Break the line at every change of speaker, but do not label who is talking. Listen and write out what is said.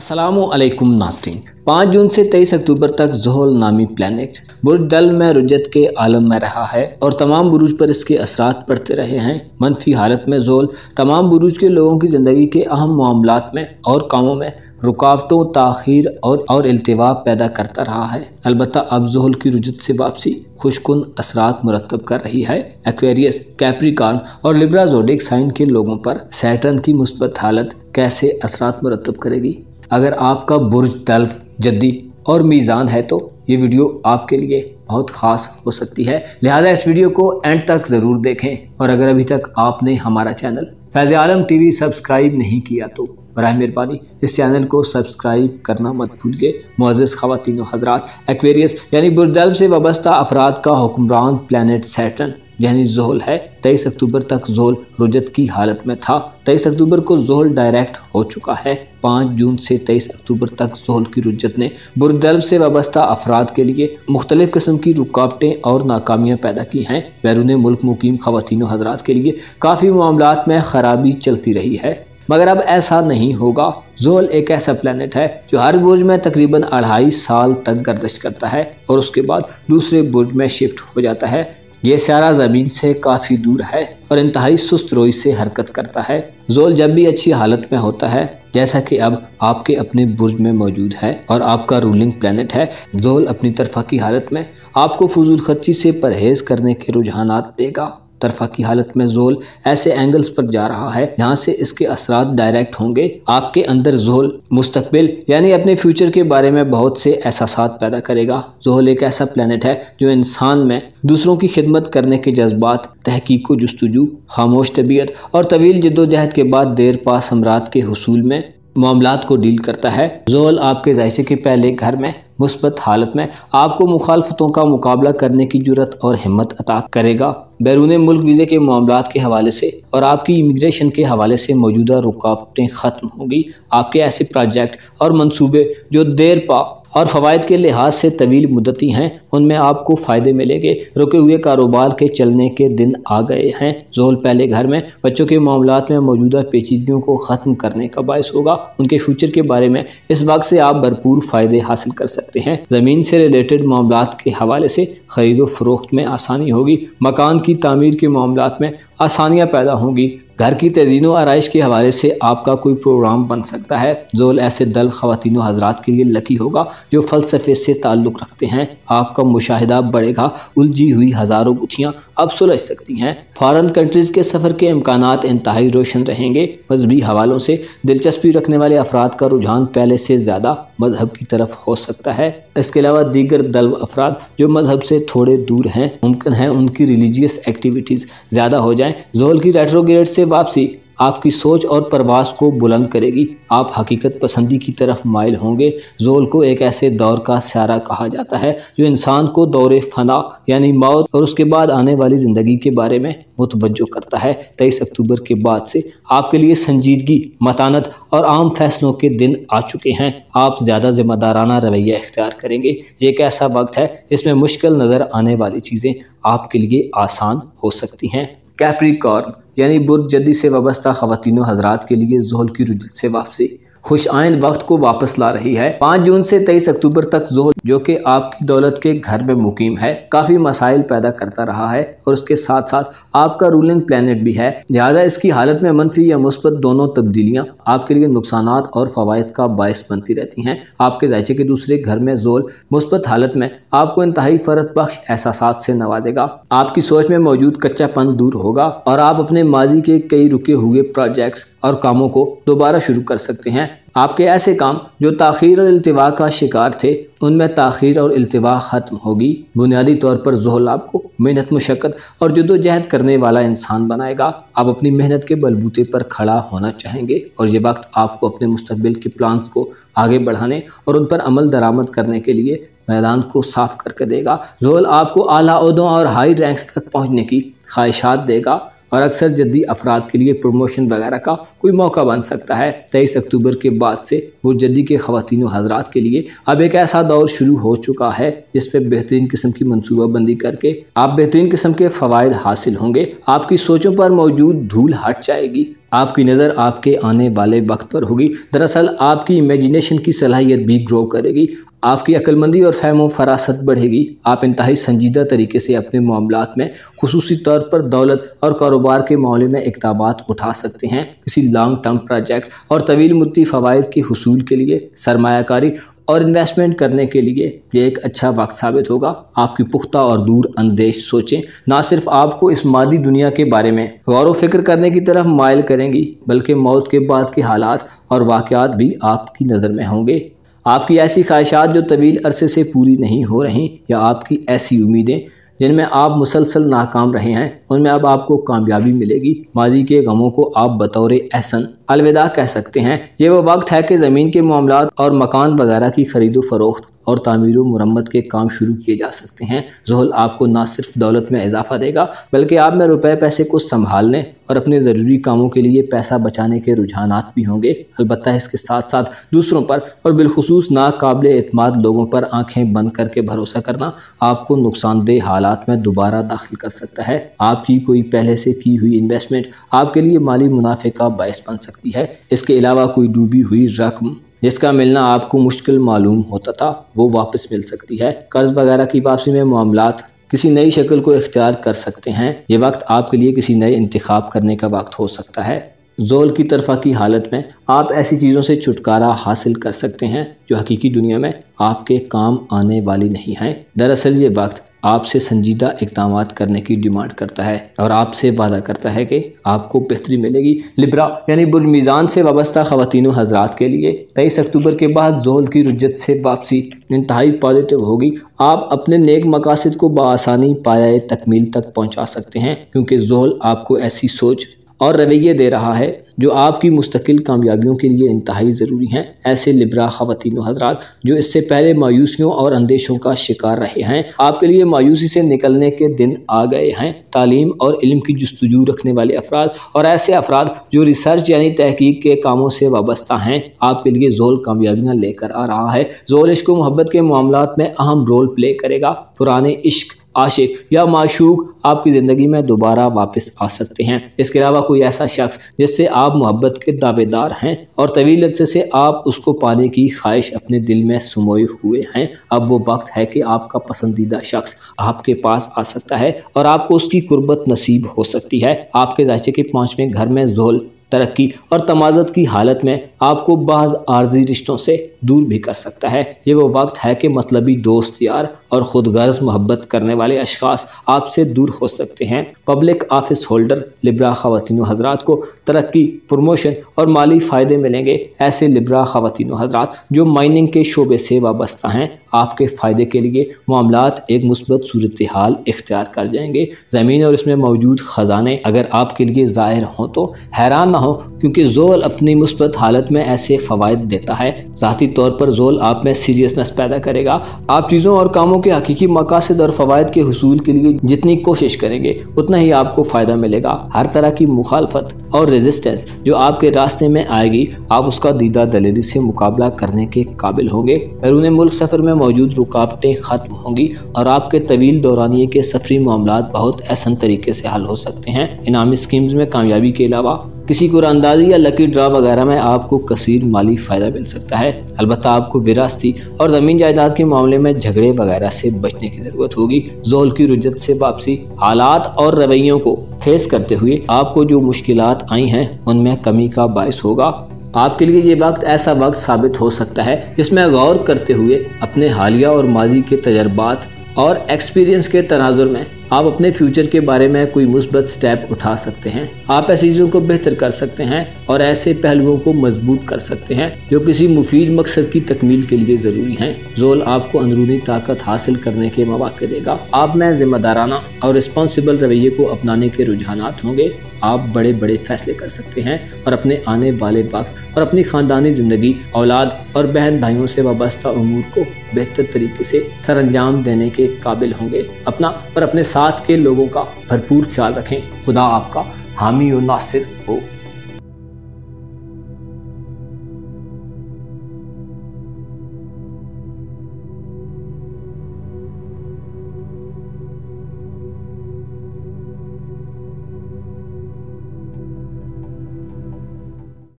अस्सलामुअलैकुम नाज़रीन। 5 जून से 23 अक्टूबर तक ज़ोहल नामी प्लैनेट बुर्ज दल में रुजत के आलम में रहा है और तमाम बुरूज पर इसके असरात पड़ते रहे हैं। मनफी हालत में ज़ोहल तमाम बुरूज के लोगों की ज़िंदगी के अहम मामलात में और कामों में रुकावटों, ताख़ीर और इल्तिवा पैदा करता रहा है। अलबत्ता अब ज़ोहल की रुजत से वापसी खुशकुन असरात मुरतब कर रही है। एक्वेरियस, कैप्रिकॉर्न और लिब्रा ज़ोडिक साइन के लोगों पर सैटर्न की मुस्बत हालत कैसे असरात मुरतब करेगी। अगर आपका बुर्ज दल्व, जद्दी और मीज़ान है तो ये वीडियो आपके लिए बहुत ख़ास हो सकती है, लिहाजा इस वीडियो को एंड तक ज़रूर देखें। और अगर अभी तक आपने हमारा चैनल फैज़ आलम टीवी सब्सक्राइब नहीं किया तो बराए मेहरबानी इस चैनल को सब्सक्राइब करना मत भूलिए। मुअज़्ज़िज़ ख़वातीन व हज़रात, एक्वेरियस यानी बुर्ज दल्व से वाबस्ता अफराद का हुक्मरान प्लैनेट सैटर्न यानी ज़ोहल है। 23 अक्टूबर तक ज़ोहल रुजत की हालत में था। 23 अक्टूबर को ज़ोहल डायरेक्ट हो चुका है। 5 जून से 23 अक्टूबर तक ज़ोहल की रुजत ने बुर्ज दल्व से वाबस्ता अफराद के लिए मुख्तलिफ़ किस्म की रुकावटें और नाकामियाँ पैदा की हैं। बैरून मुल्क मुकीम ख़वातीन व हज़रात के लिए काफ़ी मामलात में ख़राबी चलती रही है, मगर अब ऐसा नहीं होगा। ज़ोहल एक ऐसा प्लैनेट है जो हर बुर्ज में तकरीबन 2.5 साल तक गर्दिश करता है और उसके बाद दूसरे बुर्ज में शिफ्ट हो जाता है। ये स्यारा ज़मीन से काफ़ी दूर है और इंतहाई सुस्त रोई से हरकत करता है। ज़ोहल जब भी अच्छी हालत में होता है, जैसा कि अब आपके अपने बुर्ज में मौजूद है और आपका रूलिंग प्लैनेट है, ज़ोहल अपनी तरफा की हालत में आपको फजूल खर्ची से परहेज़ करने के रुझानात देगा। तरफा की हालत में ज़ोहल ऐसे एंगल्स पर जा रहा है जहाँ से इसके असरात डायरेक्ट होंगे आपके अंदर। ज़ोहल मुस्तकबिल यानी अपने फ्यूचर के बारे में बहुत से एहसासात पैदा करेगा। ज़ोहल एक ऐसा प्लैनेट है जो इंसान में दूसरों की खिदमत करने के जज्बात, तहकीक व जुस्तजू, खामोश तबीयत और तवील जद्दोजहद के बाद देर पास अमरात के हुसूल में मामलात को डील करता है। ज़ोहल आपके ज़ायशे के पहले घर में मुस्बत हालत में आपको मुखालफतों का मुकाबला करने की जुर्रत और हिम्मत अता करेगा। बैरून मुल्क वीज़े के मामलात के हवाले से और आपकी इमिग्रेशन के हवाले से मौजूदा रुकावटें ख़त्म होंगी। आपके ऐसे प्रोजेक्ट और मंसूबे जो देर पा और फ़वाइद के लिहाज से तवील मुद्दती हैं, उनमें आपको फ़ायदे मिलेंगे। रुके हुए कारोबार के चलने के दिन आ गए हैं। ज़ोहल पहले घर में बच्चों के मामलात में मौजूदा पेचीदगियों को ख़त्म करने का बायस होगा। उनके फ्यूचर के बारे में इस वक्त से आप भरपूर फ़ायदे हासिल कर सकते हैं। ज़मीन से रिलेटेड मामलात के हवाले से ख़रीदो फ़रोख्त में आसानी होगी। मकान की तामीर के मामलात में आसानियाँ पैदा होंगी। घर की तज़ीनो आराइश के हवाले से आपका कोई प्रोग्राम बन सकता है। ज़ोहल ऐसे दल ख़वातीन व हज़रात के लिए लकी होगा जो फ़लसफ़े से ताल्लुक़ रखते हैं। आपका मुशाहिदा बढ़ेगा। उलझी हुई हज़ारों गुत्थियाँ अब सुलझ सकती हैं। फ़ॉरेन कंट्रीज़ के सफ़र के इम्कानात इंतहाई रोशन रहेंगे। मजहबी हवालों से दिलचस्पी रखने वाले अफराद का रुझान पहले से ज़्यादा मजहब की तरफ हो सकता है। इसके अलावा दीगर दल्व अफराद जो मजहब से थोड़े दूर हैं, मुमकिन है उनकी रिलीजियस एक्टिविटीज़ ज़्यादा हो जाएँ। ज़ोहल की रेट्रोग्रेड से वापसी आपकी सोच और परवास को बुलंद करेगी। आप हकीकत पसंदी की तरफ माइल होंगे। ज़ोहल को एक ऐसे दौर का स्यारा कहा जाता है जो इंसान को दौरे फना यानी मौत और उसके बाद आने वाली ज़िंदगी के बारे में मुतवज्जो करता है। 23 अक्टूबर के बाद से आपके लिए संजीदगी, मतानत और आम फैसलों के दिन आ चुके हैं। आप ज़्यादा ज़िम्मेदाराना रवैया इख्तियार करेंगे। ये एक ऐसा वक्त है जिसमें मुश्किल नज़र आने वाली चीज़ें आपके लिए आसान हो सकती हैं। कैप्रिकॉर्न यानी बुर्ज जद्दी से वाबस्ता ख़वातीन व हज़रात के लिए ज़ोहल की रुजत से वापसी खुश आइंद वक्त को वापस ला रही है। 5 जून से 23 अक्टूबर तक ज़ोहल जो कि आपकी दौलत के घर में मुकीम है, काफ़ी मसाइल पैदा करता रहा है और उसके साथ साथ आपका रूलिंग प्लैनेट भी है। लिहाजा इसकी हालत में मनफी या मुस्बत दोनों तब्दीलियाँ आपके लिए नुकसानात और फ़वाइद का बायस बनती रहती हैं। आपके ज़ायचे के दूसरे घर में ज़ोहल मुस्बत हालत में आपको इंतहाई फ़रत बख्श एहसासात से नवाजेगा। आपकी सोच में मौजूद कच्चापन दूर होगा और आप अपने माजी के कई रुके हुए प्रोजेक्ट्स और कामों को दोबारा शुरू कर सकते हैं। आपके ऐसे काम जो ताख़ीर और इल्तिवा का शिकार थे, उनमें ताख़ीर और इल्तिवा ख़त्म होगी। बुनियादी तौर पर ज़ोहल आपको मेहनत, मुशक्क़त और जद्दोजहद करने वाला इंसान बनाएगा। आप अपनी मेहनत के बलबूते पर खड़ा होना चाहेंगे और ये वक्त आपको अपने मुस्तक़बिल के प्लान्स को आगे बढ़ाने और उन पर अमल दरामद करने के लिए मैदान को साफ करके देगा। ज़ोहल आपको आला ओहदों और हाई रैंक्स तक पहुँचने की ख्वाहिशात देगा। और अक्सर जद्दी अफराद के लिए प्रमोशन वगैरह का कोई मौका बन सकता है। 23 अक्टूबर के बाद से बुर्जदी के ख़वातीन व हज़रात के लिए अब एक ऐसा दौर शुरू हो चुका है जिस पे बेहतरीन किस्म की मनसूबाबंदी करके आप बेहतरीन किस्म के फ़वाइद हासिल होंगे। आपकी सोचों पर मौजूद धूल हट जाएगी, आपकी नज़र आपके आने वाले वक्त पर होगी। दरअसल आपकी इमेजिनेशन की सलाहियत भी ग्रो करेगी, आपकी अक्लमंदी और फहमो फरासत बढ़ेगी। आप इंतहाई संजीदा तरीके से अपने मामलात में खुसूसी तौर पर दौलत और कारोबार के मामले में इक़दामात उठा सकते हैं। किसी लॉन्ग टर्म प्रोजेक्ट और तवील मुद्दी फ़वाइद के हुसूल के लिए सरमायाकारी और इन्वेस्टमेंट करने के लिए ये एक अच्छा वक्त साबित होगा। आपकी पुख्ता और दूर अंदेश सोचें ना सिर्फ आपको इस मादी दुनिया के बारे में गौर व फिक्र करने की तरफ माइल करेंगी, बल्कि मौत के बाद के हालात और वाक़यात भी आपकी नज़र में होंगे। आपकी ऐसी ख्वाहिशात जो तवील अरसे से पूरी नहीं हो रही, या आपकी ऐसी उम्मीदें जिनमें आप मुसलसल नाकाम रहे हैं, उनमें अब आपको कामयाबी मिलेगी। माजी के गमों को आप बतौर एहसन अलविदा कह सकते हैं। ये वो वक्त है कि ज़मीन के मामलात और मकान वगैरह की खरीदो फरोख्त और तामीर व मुरम्मत के काम शुरू किए जा सकते हैं। ज़ोहल आपको ना सिर्फ दौलत में इजाफा देगा, बल्कि आप में रुपए पैसे को संभालने और अपने ज़रूरी कामों के लिए पैसा बचाने के रुझानात भी होंगे। अलबत्ता इसके साथ साथ दूसरों पर और बिलखुसूस नाकाबिल एतमाद लोगों पर आंखें बंद करके भरोसा करना आपको नुकसानदेह हालात में दोबारा दाखिल कर सकता है। आपकी कोई पहले से की हुई इन्वेस्टमेंट आपके लिए माली मुनाफे का बायस बन सकती है। इसके अलावा कोई डूबी हुई रकम जिसका मिलना आपको मुश्किल मालूम होता था, वो वापस मिल सकती है। कर्ज वगैरह की वापसी में मामलात किसी नई शक्ल को इख्तियार कर सकते हैं। ये वक्त आपके लिए किसी नए इंतखाब करने का वक्त हो सकता है। ज़ोल की तरफा की हालत में आप ऐसी चीज़ों से छुटकारा हासिल कर सकते हैं जो हकीकी दुनिया में आपके काम आने वाली नहीं हैं। दरअसल ये वक्त आपसे संजीदा इक़दामात करने की डिमांड करता है और आपसे वादा करता है कि आपको बेहतरी मिलेगी। लिब्रा यानी बुलमीज़ान से वाबस्ता ख़वातीन व हज़रात के लिए 23 अक्टूबर के बाद ज़ोल की रुज्जत से वापसी इंतहाई पॉजिटिव होगी। आप अपने नेक मकासद को बआसानी पाया तकमील तक पहुँचा सकते हैं, क्योंकि ज़ोल आपको ऐसी सोच और रवैये दे रहा है जो आपकी मुस्तकिल कामयाबियों के लिए इंतहाई ज़रूरी हैं। ऐसे लिब्रा ख़वातीन व हज़रात जो इससे पहले मायूसियों और अंदेशों का शिकार रहे हैं, आपके लिए मायूसी से निकलने के दिन आ गए हैं। तालीम और इल्म की जुस्तजू रखने वाले अफराद और ऐसे अफराद जो रिसर्च यानी तहकीक के कामों से वाबस्ता हैं, आपके लिए ज़ोल कामयाबियाँ लेकर आ रहा है। ज़ोल इश्क व मोहब्बत के मामलात में अहम रोल प्ले करेगा। पुराने इश्क, आशिक या माशूक आपकी ज़िंदगी में दोबारा वापस आ सकते हैं। इसके अलावा कोई ऐसा शख्स जिससे आप मोहब्बत के दावेदार हैं और तवील अरसे से आप उसको पाने की ख्वाहिश अपने दिल में सुमोए हुए हैं, अब वो वक्त है कि आपका पसंदीदा शख्स आपके पास आ सकता है और आपको उसकी कुर्बत नसीब हो सकती है। आपके ज़ायचे के 5वें घर में ज़ोल तरक्की और तमाज़त की हालत में आपको बाज़ आर्जी रिश्तों से दूर भी कर सकता है। ये वो वक्त है कि मतलबी दोस्त यार और ख़ुदगर्ज़ मोहब्बत करने वाले अशख़ास आपसे दूर हो सकते हैं। पब्लिक ऑफिस होल्डर लिब्रा ख़वातीन व हज़रात को तरक्की, प्रमोशन और माली फ़ायदे मिलेंगे। ऐसे लिब्रा ख़वातीन व हज़रात जो माइनिंग के शोबे से वाबस्ता हैं, आपके फ़ायदे के लिए मामलात एक मुस्बत सूरत हाल इख्तियार कर जाएंगे। ज़मीन और इसमें मौजूद ख़जाने अगर आपके लिए ज़ाहिर हों तो हैरान ना हो, क्योंकि ज़ोल अपनी मुस्बत हालत में ऐसे फ़वाइद देता है। ज़ाती तौर पर ज़ोल आप में सीरियसनेस पैदा करेगा। आप चीज़ों और कामों के हकीकी मकासद और फ़वाइद के हुसूल के लिए जितनी कोशिश करेंगे उतना ही आपको फ़ायदा मिलेगा। हर तरह की मुखालफत और रेजिस्टेंस जो आपके रास्ते में आएगी, आप उसका दीदा दलेरी से मुकाबला करने के काबिल होंगे। बैरून मुल्क सफ़र में मौजूद रुकावटें ख़त्म होंगी और आपके तवील दौरानिए के सफरी मामलात बहुत आसान तरीके से हल हो सकते हैं। इनामी स्कीम्स में कामयाबी के अलावा किसी कुरानंदाजी या लकी ड्रा वगैरह में आपको कसीर माली फ़ायदा मिल सकता है। अलबत्ता आपको विरासती और ज़मीन जायदाद के मामले में झगड़े वगैरह से बचने की ज़रूरत होगी। ज़ोल की रुज्जत से वापसी हालात और रवैयों को फेस करते हुए आपको जो मुश्किलात आई हैं उनमें कमी का बायस होगा। आपके लिए ये वक्त ऐसा वक्त साबित हो सकता है जिसमें गौर करते हुए अपने हालिया और माजी के तजर्बात और एक्सपीरियंस के तनाजुर में आप अपने फ्यूचर के बारे में कोई मुस्बत स्टेप उठा सकते हैं। आप ऐसी चीज़ों को बेहतर कर सकते हैं और ऐसे पहलुओं को मजबूत कर सकते हैं जो किसी मुफीद मकसद की तकमील के लिए ज़रूरी हैं। ज़ोल आपको अंदरूनी ताकत हासिल करने के मौके देगा। आप में जिम्मेदाराना और रिस्पॉन्सिबल रवैये को अपनाने के रुझानात होंगे। आप बड़े बड़े फैसले कर सकते हैं और अपने आने वाले वक्त और अपनी ख़ानदानी ज़िंदगी, औलाद और बहन भाइयों से वाबस्ता उमूर को बेहतर तरीके से सरअंजाम देने के काबिल होंगे। अपना और अपने साथ के लोगों का भरपूर ख्याल रखें। खुदा आपका हामी और नासिर हो।